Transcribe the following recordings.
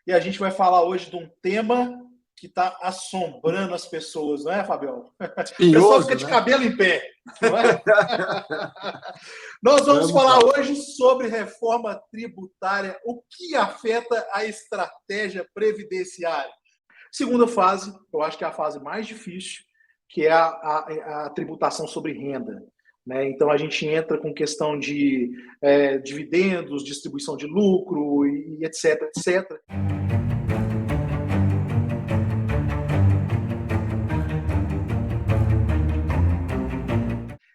E a gente vai falar hoje de um tema que está assombrando as pessoas, não é, Fabião? O pessoal fica Espinhoso, de né? cabelo em pé, não é? Nós vamos falar hoje sobre reforma tributária, o que afeta a estratégia previdenciária. Segunda fase, eu acho que é a fase mais difícil, que é a tributação sobre renda. Né? Então, a gente entra com questão de dividendos, distribuição de lucro, e etc, etc.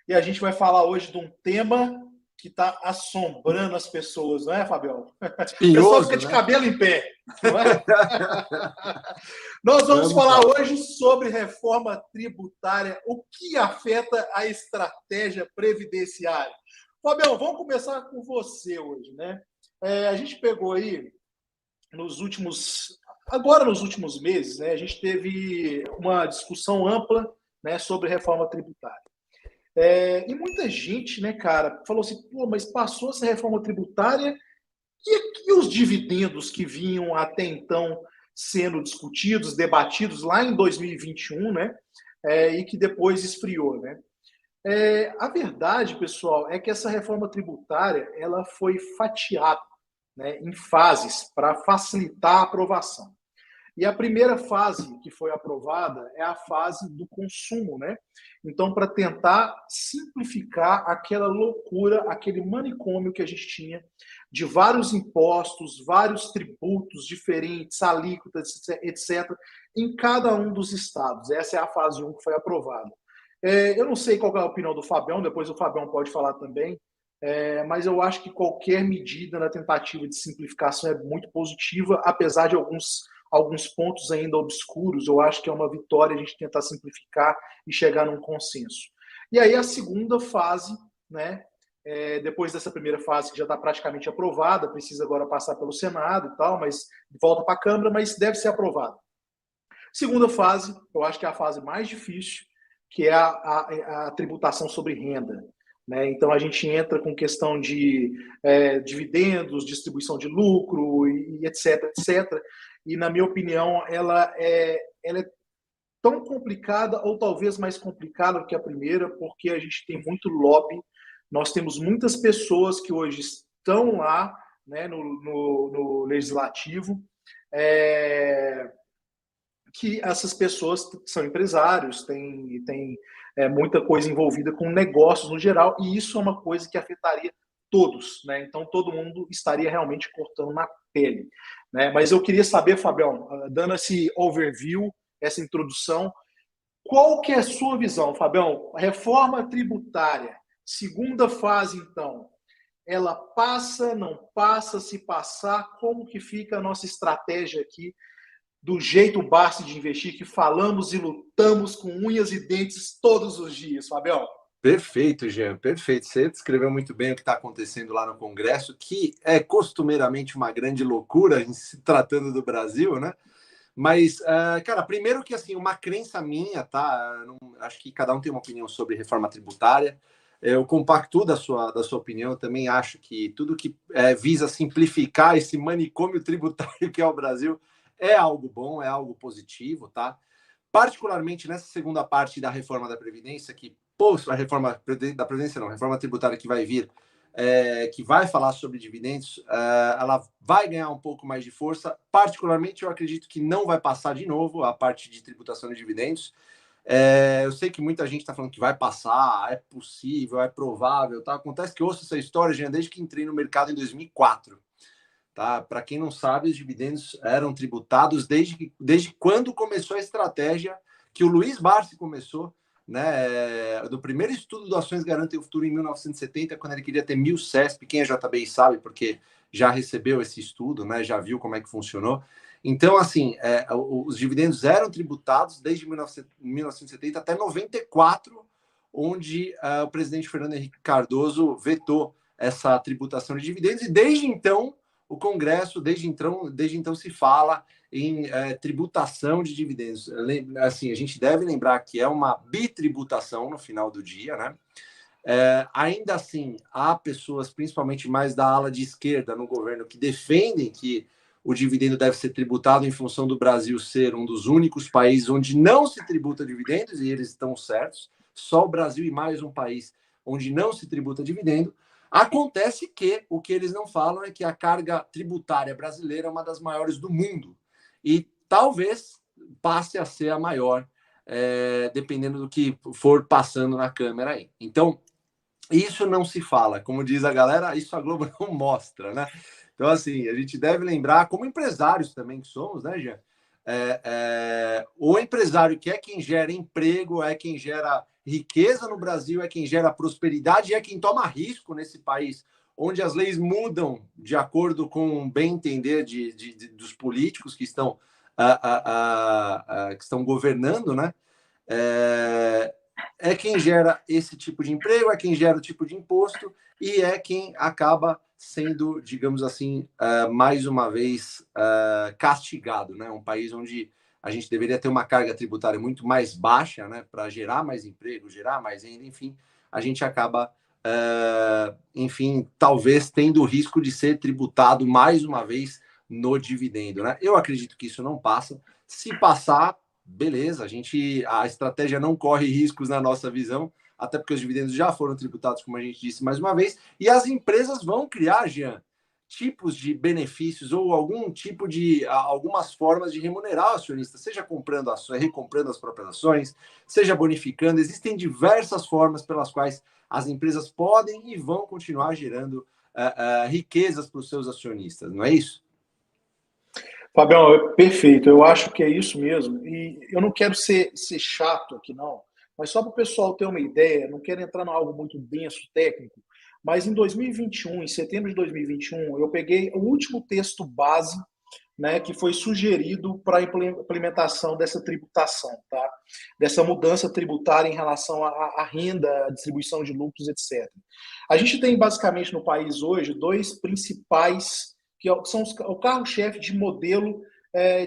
E a gente vai falar hoje de um tema que está assombrando as pessoas, não é, Fabião? Espinhoso, o pessoal fica de né? cabelo em pé, não é? Nós vamos falar hoje sobre reforma tributária, o que afeta a estratégia previdenciária. Fabião, vamos começar com você hoje, né? A gente pegou aí nos últimos meses, né? A gente teve uma discussão ampla, né, sobre reforma tributária. E muita gente, né, cara, falou assim, pô, mas passou essa reforma tributária e os dividendos que vinham até então sendo discutidos, debatidos lá em 2021, né, e que depois esfriou, né? A verdade, pessoal, é que essa reforma tributária ela foi fatiada, né, em fases para facilitar a aprovação. E a primeira fase que foi aprovada é a fase do consumo, né? Então, para tentar simplificar aquela loucura, aquele manicômio que a gente tinha de vários impostos, vários tributos diferentes, alíquotas, etc., em cada um dos estados. Essa é a fase 1 que foi aprovada. Eu não sei qual é a opinião do Fabião, depois o Fabião pode falar também, mas eu acho que qualquer medida na tentativa de simplificação é muito positiva, apesar de alguns pontos ainda obscuros. Eu acho que é uma vitória a gente tentar simplificar e chegar num consenso. E aí a segunda fase, né, depois dessa primeira fase que já está praticamente aprovada, precisa agora passar pelo Senado e tal, mas volta para a Câmara, mas deve ser aprovada. Segunda fase, eu acho que é a fase mais difícil, que é a tributação sobre renda. Né? Então, a gente entra com questão de dividendos, distribuição de lucro, e etc, etc. E, na minha opinião, ela é tão complicada, ou talvez mais complicada do que a primeira, porque a gente tem muito lobby, nós temos muitas pessoas que hoje estão lá, né, no legislativo, que essas pessoas são empresários, tem muita coisa envolvida com negócios no geral, e isso é uma coisa que afetaria todos, né? Então todo mundo estaria realmente cortando na pele, né? Mas eu queria saber, Fabião, dando esse overview, essa introdução, qual que é a sua visão, Fabião? Reforma tributária, segunda fase, então, ela passa, não passa? Se passar, como que fica a nossa estratégia aqui do jeito Barsi de investir, que falamos e lutamos com unhas e dentes todos os dias, Fabião? Perfeito, Jean, perfeito. Você descreveu muito bem o que está acontecendo lá no Congresso, que é costumeiramente uma grande loucura em se tratando do Brasil, né? Mas, cara, primeiro que, assim, uma crença minha, tá? Acho que cada um tem uma opinião sobre reforma tributária. Eu compacto da sua opinião. Eu também acho que tudo que visa simplificar esse manicômio tributário que é o Brasil é algo bom, é algo positivo, tá? Particularmente nessa segunda parte da reforma da Previdência, que, a reforma da Previdência não, a reforma tributária que vai vir, que vai falar sobre dividendos, ela vai ganhar um pouco mais de força. Particularmente, eu acredito que não vai passar de novo a parte de tributação de dividendos. Eu sei que muita gente está falando que vai passar, é possível, é provável. Tá? Acontece que eu ouço essa história, já desde que entrei no mercado em 2004. Tá? Para quem não sabe, os dividendos eram tributados desde quando começou a estratégia que o Luiz Barsi começou, né, do primeiro estudo do Ações Garantem o Futuro em 1970, quando ele queria ter 1000 CESP. Quem é JBI sabe, porque já recebeu esse estudo, né, já viu como é que funcionou. Então, assim, os dividendos eram tributados desde 1970 até 94, onde o presidente Fernando Henrique Cardoso vetou essa tributação de dividendos, e desde então o Congresso, desde então se fala em tributação de dividendos. Assim, a gente deve lembrar que é uma bitributação no final do dia, né? Ainda assim, há pessoas, principalmente mais da ala de esquerda no governo, que defendem que o dividendo deve ser tributado em função do Brasil ser um dos únicos países onde não se tributa dividendos, e eles estão certos, só o Brasil e mais um país onde não se tributa dividendo. Acontece que o que eles não falam é que a carga tributária brasileira é uma das maiores do mundo, e talvez passe a ser a maior, dependendo do que for passando na Câmara aí. Então, isso não se fala. Como diz a galera, isso a Globo não mostra, né? Então, assim, a gente deve lembrar, como empresários também que somos, né, Jean? O empresário que é quem gera emprego, é quem gera riqueza no Brasil, é quem gera prosperidade, é quem toma risco nesse país, onde as leis mudam de acordo com o bem entender dos políticos que estão, que estão governando, né? É quem gera esse tipo de emprego, é quem gera o tipo de imposto e é quem acaba sendo, digamos assim, mais uma vez castigado, né? Um país onde a gente deveria ter uma carga tributária muito mais baixa, né? Para gerar mais emprego, gerar mais renda, enfim, a gente acaba, enfim, talvez tendo o risco de ser tributado mais uma vez no dividendo, né? Eu acredito que isso não passa. Se passar, beleza, a estratégia não corre riscos na nossa visão, até porque os dividendos já foram tributados, como a gente disse mais uma vez, e as empresas vão criar, Jean, tipos de benefícios ou algumas formas de remunerar o acionista, seja comprando ações, recomprando as próprias ações, seja bonificando. Existem diversas formas pelas quais as empresas podem e vão continuar gerando riquezas para os seus acionistas, não é isso? Fabião, perfeito. Eu acho que é isso mesmo. E eu não quero ser chato aqui, não. Mas só para o pessoal ter uma ideia, não quero entrar em algo muito denso, técnico. Mas em 2021, em setembro de 2021, eu peguei o último texto base, né, que foi sugerido para a implementação dessa tributação, tá? Dessa mudança tributária em relação à renda, à distribuição de lucros, etc. A gente tem basicamente no país hoje dois principais que são o carro-chefe de modelo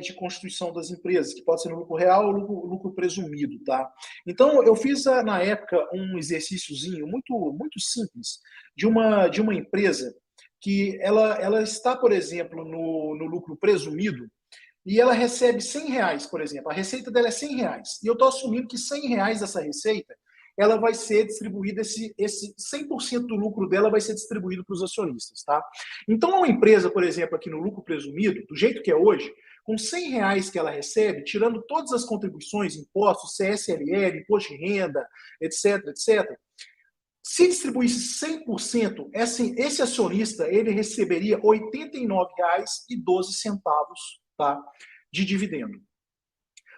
de constituição das empresas, que pode ser no lucro real ou lucro presumido, tá? Então, eu fiz, na época, um exercíciozinho muito simples de uma empresa que ela está, por exemplo, no lucro presumido e ela recebe R$ 100, por exemplo. A receita dela é R$ 100. E eu estou assumindo que R$ 100 dessa receita ela vai ser distribuída, esse 100% do lucro dela vai ser distribuído para os acionistas, tá? Então, uma empresa, por exemplo, aqui no lucro presumido, do jeito que é hoje, com R$ 100 que ela recebe, tirando todas as contribuições, impostos, CSLL, imposto de renda, etc., etc., se distribuísse 100%, esse acionista ele receberia R$ 89,12, tá, de dividendo.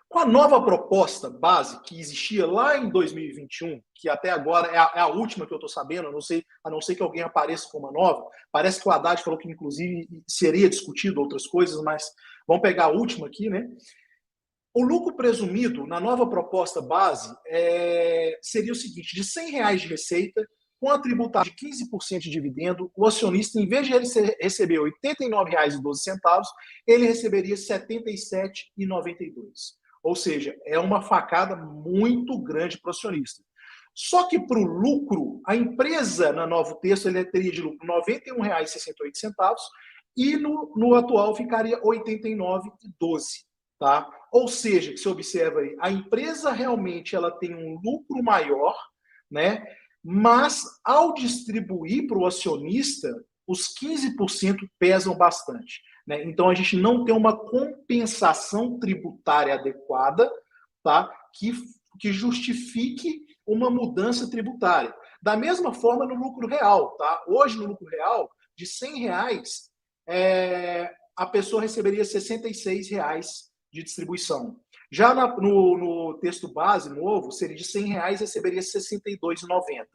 Com a nova proposta base que existia lá em 2021, que até agora é a última que eu estou sabendo, a não ser que alguém apareça com uma nova, parece que o Haddad falou que inclusive seria discutido outras coisas, mas vamos pegar a última aqui, né? O lucro presumido na nova proposta base seria o seguinte: de R$ 100 de receita, com a tributação de 15% de dividendo, o acionista, em vez de ele receber R$ 89,12, ele receberia R$ 77,92. Ou seja, é uma facada muito grande para o acionista. Só que para o lucro, a empresa, no novo texto, ele teria de lucro R$ 91,68 e no atual ficaria R$ 89,12. Tá? Ou seja, que você observa aí, a empresa realmente ela tem um lucro maior, né? Mas ao distribuir para o acionista, os 15% pesam bastante. Né? Então a gente não tem uma compensação tributária adequada, tá? que justifique uma mudança tributária. Da mesma forma no lucro real. Tá? Hoje, no lucro real, de R$ 100, a pessoa receberia R$ 66 de distribuição. Já no texto base novo, seria de R$ 100, receberia R$ 62,90.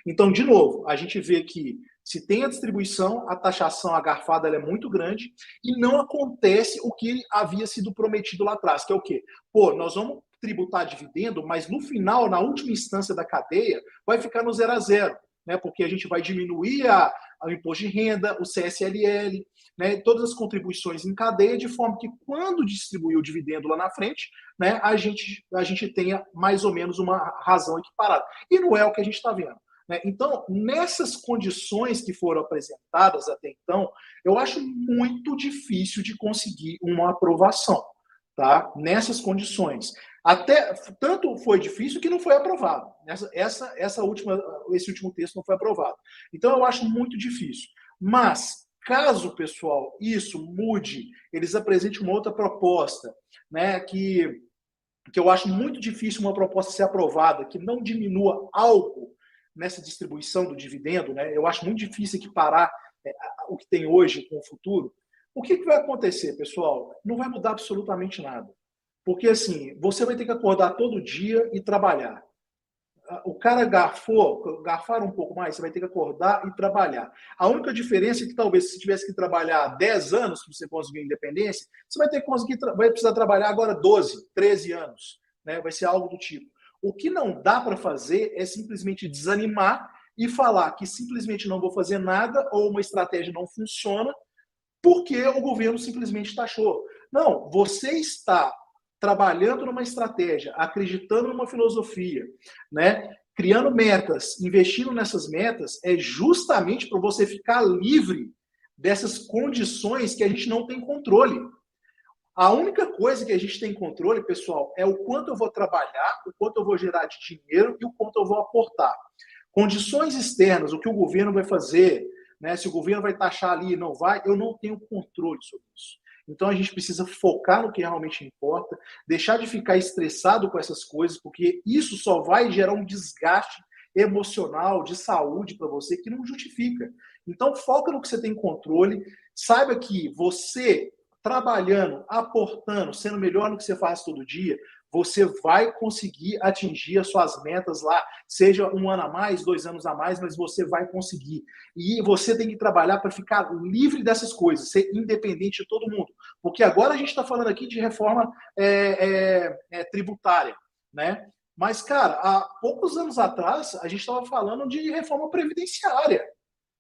Então, de novo, a gente vê que se tem a distribuição, a taxação, a garfada ela é muito grande e não acontece o que havia sido prometido lá atrás, que é o quê? Pô, nós vamos tributar dividendo, mas no final, na última instância da cadeia, vai ficar no 0 a 0, né? Porque a gente vai diminuir o imposto de renda, o CSLL, né, todas as contribuições em cadeia, de forma que quando distribuir o dividendo lá na frente, né, a gente tenha mais ou menos uma razão equiparada. E não é o que a gente está vendo. né? Então, nessas condições que foram apresentadas até então, eu acho muito difícil de conseguir uma aprovação, tá? Nessas condições. Até tanto foi difícil que não foi aprovado. Esse último texto não foi aprovado. Então, eu acho muito difícil. Mas, caso, pessoal, isso mude, eles apresentem uma outra proposta, né, que eu acho muito difícil uma proposta ser aprovada que não diminua algo nessa distribuição do dividendo, né? Eu acho muito difícil equiparar o que tem hoje com o futuro. O que vai acontecer, pessoal? Não vai mudar absolutamente nada. Porque, assim, você vai ter que acordar todo dia e trabalhar. O cara garfar um pouco mais, você vai ter que acordar e trabalhar. A única diferença é que talvez se tivesse que trabalhar 10 anos para você conseguir a independência, você vai ter que vai precisar trabalhar agora 12, 13 anos. Né? Vai ser algo do tipo. O que não dá para fazer é simplesmente desanimar e falar que simplesmente não vou fazer nada ou uma estratégia não funciona porque o governo simplesmente taxou. Não, você está trabalhando numa estratégia, acreditando numa filosofia, né? Criando metas, investindo nessas metas, é justamente para você ficar livre dessas condições que a gente não tem controle. A única coisa que a gente tem controle, pessoal, é o quanto eu vou trabalhar, o quanto eu vou gerar de dinheiro e o quanto eu vou aportar. Condições externas, o que o governo vai fazer, né? Se o governo vai taxar ali e não vai, eu não tenho controle sobre isso. Então a gente precisa focar no que realmente importa, deixar de ficar estressado com essas coisas, porque isso só vai gerar um desgaste emocional, de saúde para você que não justifica. Então foca no que você tem controle, saiba que você trabalhando, aportando, sendo melhor no que você faz todo dia, você vai conseguir atingir as suas metas lá, seja um ano a mais, 2 anos a mais, mas você vai conseguir. E você tem que trabalhar para ficar livre dessas coisas, ser independente de todo mundo. Porque agora a gente está falando aqui de reforma tributária, né? Mas, cara, há poucos anos atrás, a gente estava falando de reforma previdenciária.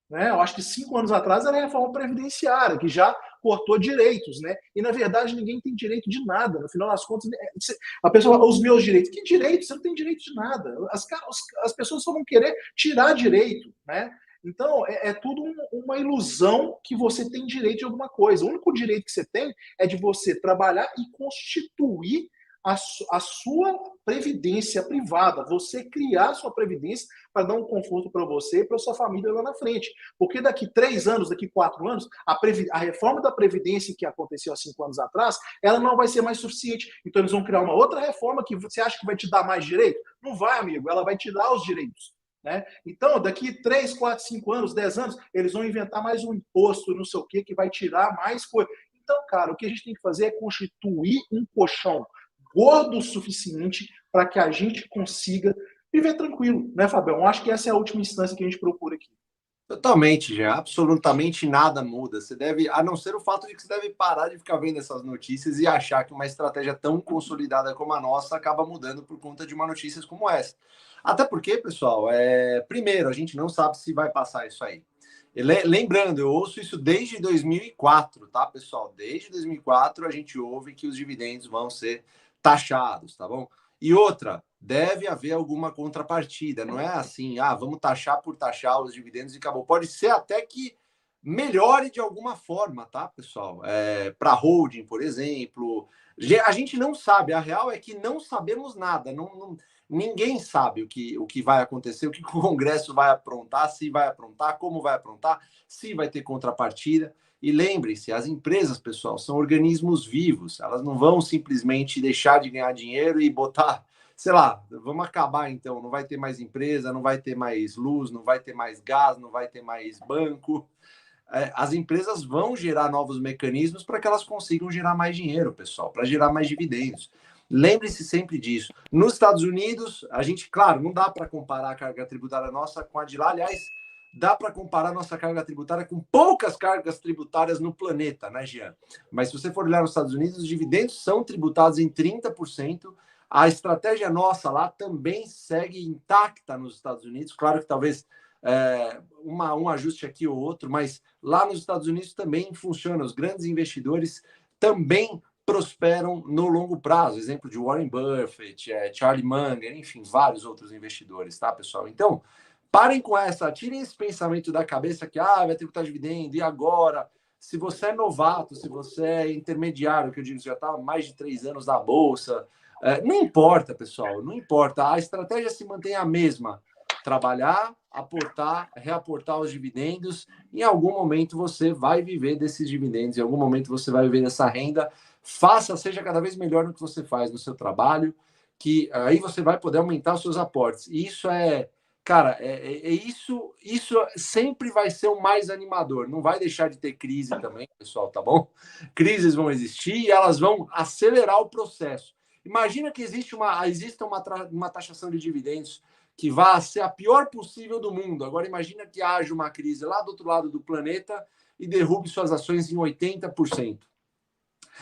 Né? Eu acho que 5 anos atrás era a reforma previdenciária, que já cortou direitos, né? E na verdade ninguém tem direito de nada. No final das contas, a pessoa fala, os meus direitos. Que direito? Você não tem direito de nada. As pessoas só vão querer tirar direito, né? Então, é tudo uma ilusão que você tem direito de alguma coisa. O único direito que você tem é de você trabalhar e constituir a sua previdência privada, você criar a sua previdência para dar um conforto para você e para sua família lá na frente. Porque daqui 3 anos, daqui 4 anos, a reforma da Previdência que aconteceu há 5 anos atrás, ela não vai ser mais suficiente. Então eles vão criar uma outra reforma que você acha que vai te dar mais direito? Não vai, amigo, ela vai te dar os direitos. Né? Então, daqui 3, 4, 5 anos, 10 anos, eles vão inventar mais um imposto, não sei o que vai tirar mais coisa. Então, cara, o que a gente tem que fazer é constituir um colchão gordo o suficiente para que a gente consiga viver tranquilo, né, Fabião? Acho que essa é a última instância que a gente procura aqui. Totalmente, já. Absolutamente nada muda. Você deve, a não ser o fato de que você deve parar de ficar vendo essas notícias e achar que uma estratégia tão consolidada como a nossa acaba mudando por conta de uma notícia como essa. Até porque, pessoal, primeiro, a gente não sabe se vai passar isso aí. Lembrando, eu ouço isso desde 2004, tá, pessoal? Desde 2004 a gente ouve que os dividendos vão ser taxados, tá bom? E outra, deve haver alguma contrapartida. Não é assim, vamos taxar por taxar os dividendos e acabou. Pode ser até que melhore de alguma forma, tá, pessoal? Para holding, por exemplo. A gente não sabe. A real é que não sabemos nada. Ninguém sabe o que vai acontecer, o que o Congresso vai aprontar, se vai aprontar, como vai aprontar, se vai ter contrapartida. E lembre-se, as empresas, pessoal, são organismos vivos. Elas não vão simplesmente deixar de ganhar dinheiro e botar, sei lá, vamos acabar então. Não vai ter mais empresa, não vai ter mais luz, não vai ter mais gás, não vai ter mais banco. As empresas vão gerar novos mecanismos para que elas consigam gerar mais dinheiro, pessoal, para gerar mais dividendos. Lembre-se sempre disso. Nos Estados Unidos, a gente, claro, não dá para comparar a carga tributária nossa com a de lá. Aliás, dá para comparar a nossa carga tributária com poucas cargas tributárias no planeta, né, Jean? Mas se você for olhar nos Estados Unidos, os dividendos são tributados em 30%. A estratégia nossa lá também segue intacta nos Estados Unidos. Claro que talvez um ajuste aqui ou outro, mas lá nos Estados Unidos também funciona. Os grandes investidores também prosperam no longo prazo. Exemplo de Warren Buffett, Charlie Munger, enfim, vários outros investidores, tá, pessoal? Então, Parem com essa, tirem esse pensamento da cabeça que vai tributar dividendo, e agora? Se você é novato, se você é intermediário, que eu digo, já está há mais de 3 anos na Bolsa, não importa, pessoal, não importa. A estratégia se mantém a mesma. Trabalhar, aportar, reaportar os dividendos. Em algum momento você vai viver desses dividendos, em algum momento você vai viver dessa renda. Faça, seja cada vez melhor no que você faz no seu trabalho, que aí você vai poder aumentar os seus aportes. E isso cara, isso sempre vai ser o mais animador. Não vai deixar de ter crise também, pessoal, tá bom? Crises vão existir e elas vão acelerar o processo. Imagina que exista uma taxação de dividendos que vá ser a pior possível do mundo. Agora imagina que haja uma crise lá do outro lado do planeta e derrube suas ações em 80%.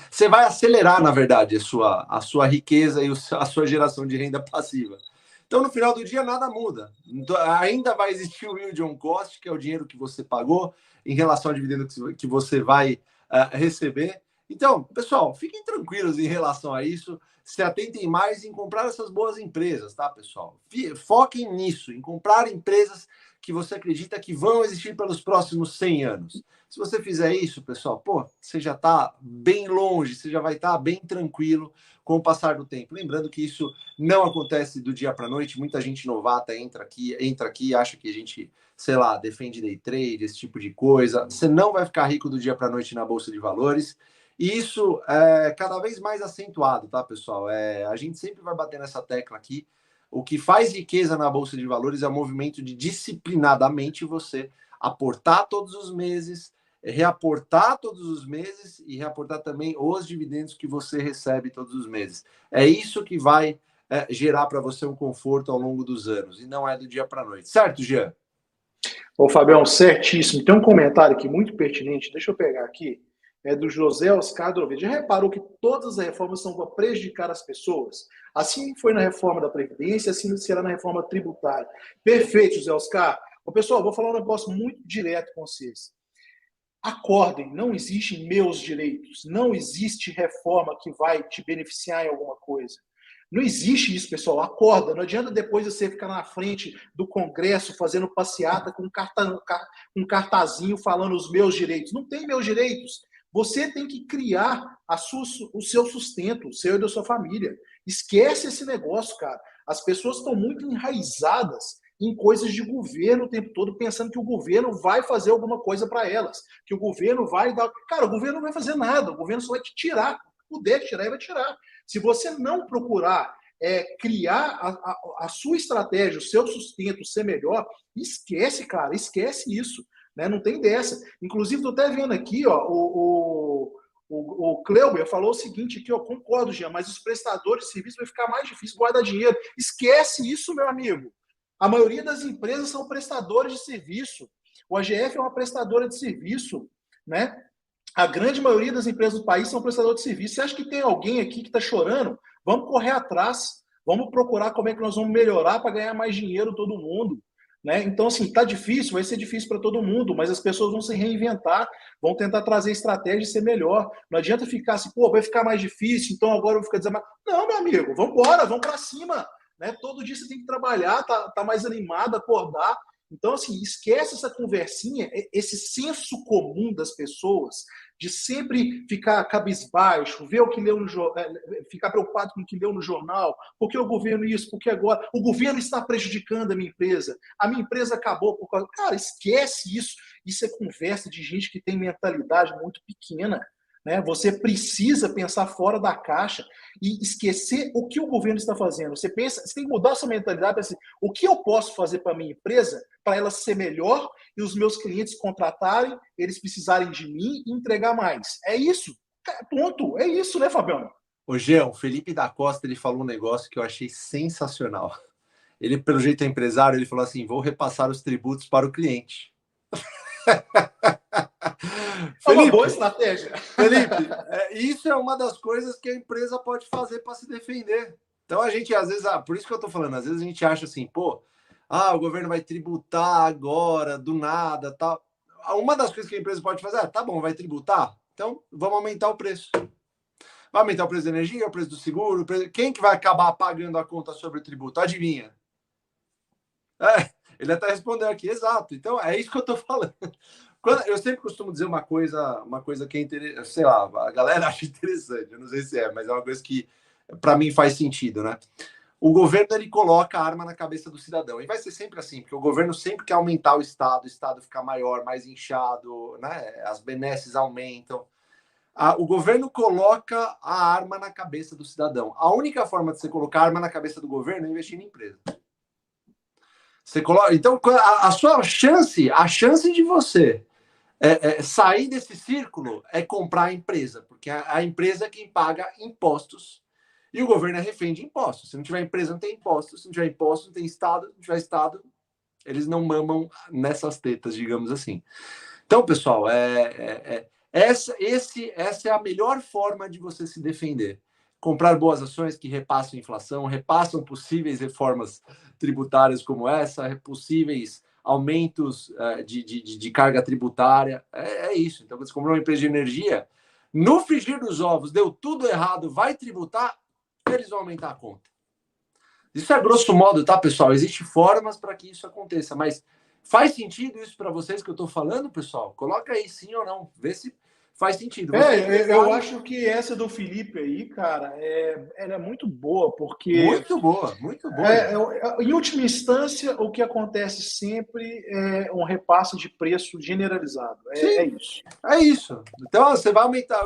Você vai acelerar, na verdade, a sua riqueza e a sua geração de renda passiva. Então, no final do dia, nada muda. Então, ainda vai existir o yield on cost, que é o dinheiro que você pagou em relação ao dividendo que você vai receber. Então, pessoal, fiquem tranquilos em relação a isso. Se atentem mais em comprar essas boas empresas, tá, pessoal? Foquem nisso, em comprar empresas que você acredita que vão existir pelos próximos 100 anos. Se você fizer isso, pessoal, você já está bem longe, você já vai estar bem tranquilo com o passar do tempo. Lembrando que isso não acontece do dia para a noite. Muita gente novata entra aqui e acha que a gente, sei lá, defende day trade, esse tipo de coisa. Você não vai ficar rico do dia para a noite na Bolsa de Valores. E isso é cada vez mais acentuado, tá, pessoal? A gente sempre vai bater nessa tecla aqui. O que faz riqueza na Bolsa de Valores é o movimento de disciplinadamente você aportar todos os meses, reaportar todos os meses e reaportar também os dividendos que você recebe todos os meses. É isso que vai gerar para você um conforto ao longo dos anos, e não é do dia para a noite. Certo, Jean? Ô, Fabião, certíssimo. Tem um comentário aqui muito pertinente, deixa eu pegar aqui, é do José Oscar Drovede. Já reparou que todas as reformas são para prejudicar as pessoas? Assim foi na reforma da Previdência, assim será na reforma tributária. Perfeito, José Oscar. Ô, pessoal, vou falar um negócio muito direto com vocês. Acordem, não existem meus direitos, não existe reforma que vai te beneficiar em alguma coisa. Não existe isso, pessoal. Acorda. Não adianta depois você ficar na frente do Congresso fazendo passeata com um cartazinho falando os meus direitos. Não tem meus direitos. Você tem que criar o seu sustento, o seu e da sua família. Esquece esse negócio, cara. As pessoas estão muito enraizadas em coisas de governo o tempo todo, pensando que o governo vai fazer alguma coisa para elas, que o governo vai dar... Cara, o governo não vai fazer nada, o governo só vai te tirar. Puder tirar, ele vai tirar. Se você não procurar criar a sua estratégia, o seu sustento ser melhor, esquece, cara, esquece isso. Né? Não tem dessa. Inclusive, estou até vendo aqui, ó, o Cleuber falou o seguinte aqui, eu concordo, Jean, mas os prestadores de serviço vai ficar mais difícil guardar dinheiro. Esquece isso, meu amigo. A maioria das empresas são prestadores de serviço. O AGF é uma prestadora de serviço, né? A grande maioria das empresas do país são prestadores de serviço. Você acha que tem alguém aqui que está chorando? Vamos correr atrás. Vamos procurar como é que nós vamos melhorar para ganhar mais dinheiro todo mundo. Né? Então, assim, está difícil, vai ser difícil para todo mundo, mas as pessoas vão se reinventar, vão tentar trazer estratégia e ser melhor. Não adianta ficar assim, vai ficar mais difícil, então agora eu vou ficar dizendo, não, meu amigo, vamos embora, vamos para cima. Né? Todo dia você tem que trabalhar, tá mais animado, acordar. Então, assim, esquece essa conversinha, esse senso comum das pessoas de sempre ficar cabisbaixo, ver o que leu no ficar preocupado com o que leu no jornal, porque o governo isso, porque agora o governo está prejudicando a minha empresa acabou por causa... Cara, esquece isso. Isso é conversa de gente que tem mentalidade muito pequena. Né? Você precisa pensar fora da caixa e esquecer o que o governo está fazendo. Você tem que mudar sua mentalidade para assim, o que eu posso fazer para a minha empresa para ela ser melhor e os meus clientes contratarem, eles precisarem de mim e entregar mais. É isso. Ponto. É isso, né, Fabiano? Ô, Jean, o Felipe da Costa, ele falou um negócio que eu achei sensacional. Ele, pelo jeito, é empresário, ele falou assim, vou repassar os tributos para o cliente. É uma boa estratégia. Felipe, isso é uma das coisas que a empresa pode fazer para se defender. Então, a gente, às vezes, por isso que eu estou falando, às vezes a gente acha assim, o governo vai tributar agora, do nada, tal. Uma das coisas que a empresa pode fazer tá bom, vai tributar? Então, vamos aumentar o preço. Vai aumentar o preço da energia, o preço do seguro, quem que vai acabar pagando a conta sobre o tributo? Adivinha? Ele até respondeu aqui, exato. Então, é isso que eu estou falando. Eu sempre costumo dizer uma coisa que é interessante, sei lá, a galera acha interessante, eu não sei se é, mas é uma coisa que, para mim, faz sentido, né? O governo, ele coloca a arma na cabeça do cidadão. E vai ser sempre assim, porque o governo sempre quer aumentar o Estado ficar maior, mais inchado, né? As benesses aumentam. O governo coloca a arma na cabeça do cidadão. A única forma de você colocar a arma na cabeça do governo é investir em empresa. Você coloca, então, a sua chance, a chance de você sair desse círculo é comprar a empresa, porque a empresa é quem paga impostos e o governo é refém de impostos. Se não tiver empresa, não tem impostos. Se não tiver impostos, não tem Estado. Se não tiver Estado, eles não mamam nessas tetas, digamos assim. Então, pessoal, essa é a melhor forma de você se defender. Comprar boas ações que repassam inflação, repassam possíveis reformas tributárias como essa, possíveis aumentos de carga tributária. É isso. Então, você comprou uma empresa de energia, no frigir dos ovos, deu tudo errado, vai tributar, eles vão aumentar a conta. Isso é grosso modo, tá, pessoal? Existem formas para que isso aconteça, mas faz sentido isso para vocês que eu estou falando, pessoal? Coloca aí sim ou não. Vê se faz sentido. Eu acho que essa do Felipe aí, cara, ela é muito boa, porque... Muito boa, muito boa. Em última instância, o que acontece sempre é um repasse de preço generalizado. É isso. É isso. Então, você vai aumentar...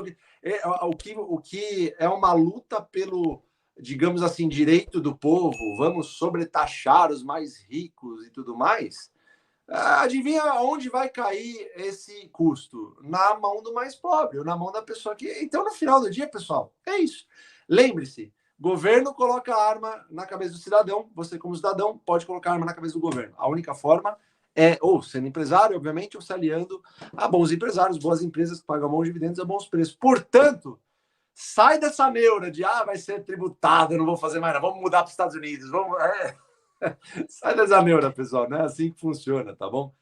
O que é uma luta pelo, digamos assim, direito do povo, vamos sobretaxar os mais ricos e tudo mais... Adivinha onde vai cair esse custo? Na mão do mais pobre, ou na mão da pessoa que... Então, no final do dia, pessoal, é isso. Lembre-se, governo coloca a arma na cabeça do cidadão, você como cidadão pode colocar a arma na cabeça do governo. A única forma é ou sendo empresário, obviamente, ou se aliando a bons empresários, boas empresas que pagam bons dividendos a bons preços. Portanto, sai dessa neura de vai ser tributado, eu não vou fazer mais nada, vamos mudar para os Estados Unidos, vamos... Sai dessa neura, pessoal, não é assim que funciona, tá bom?